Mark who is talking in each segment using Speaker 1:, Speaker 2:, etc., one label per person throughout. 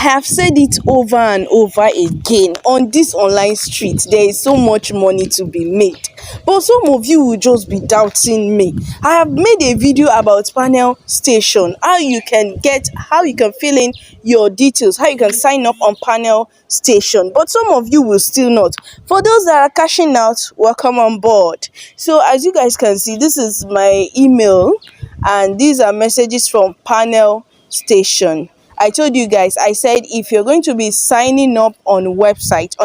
Speaker 1: have said it over and over again. On this online street, there is so much money to be made. But some of you will just be doubting me. I have made a video about panel station, how you can fill in your details, how you can sign up on panel station. But some of you will still not. For those that are cashing out, welcome on board. So as you guys can see, this is my email and these are messages from panel station. I told you guys, I said if you're going to be signing up on a website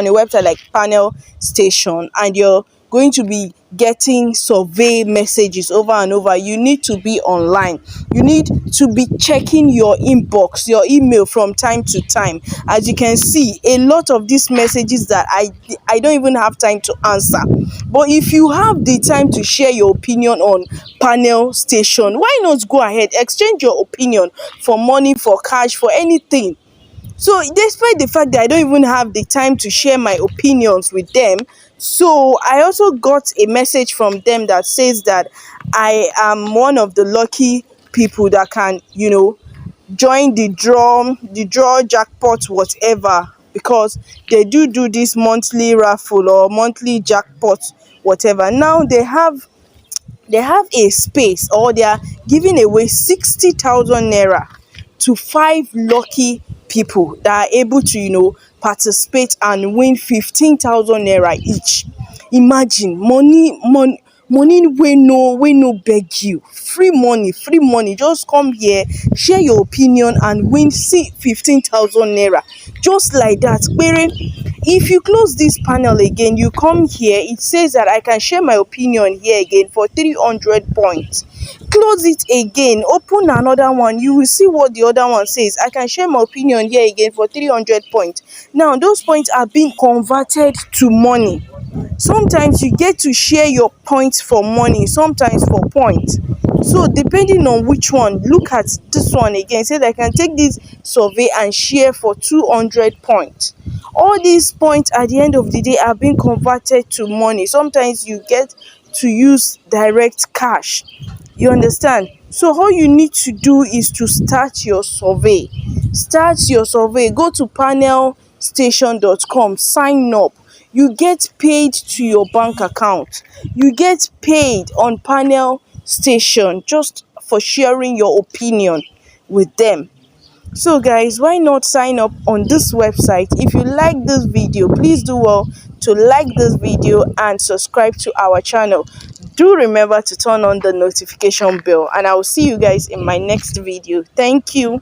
Speaker 1: like panel station, and you're going to be getting survey messages over and over, you need to be online. You need to be checking your inbox, your email from time to time. As you can see, a lot of these messages that I don't even have time to answer. But if you have the time to share your opinion on panel station, why not go ahead, exchange your opinion for money, for cash, for anything. So despite the fact that I don't even have the time to share my opinions with them, so I also got a message from them that says that I am one of the lucky people that can, join the draw jackpot, whatever, because they do this monthly raffle or monthly jackpot, whatever. Now they have a space, or they are giving away 60,000 naira to 5 lucky people that are able to participate and win 15,000 naira each. Imagine money wey no beg you, free money. Just come here, share your opinion and win 15,000 naira just like that kpere. If you close this panel again, you come here, it says that I can share my opinion here again for 300 points. Close it again, open another one, you will see what the other one says. I can share my opinion here again for 300 points. Now those points are being converted to money. Sometimes you get to share your points for money, sometimes for points. So depending on which one, look at this one again. Says I can take this survey and share for 200 points. All these points at the end of the day are being converted to money. Sometimes you get to use direct cash. You understand? So all you need to do is to start your survey. Go to panelstation.com, sign up. You get paid to your bank account. You get paid on panel station just for sharing your opinion with them. So guys, why not sign up on this website? If you like this video, please do well to like this video and subscribe to our channel. Do remember to turn on the notification bell, and I will see you guys in my next video. Thank you.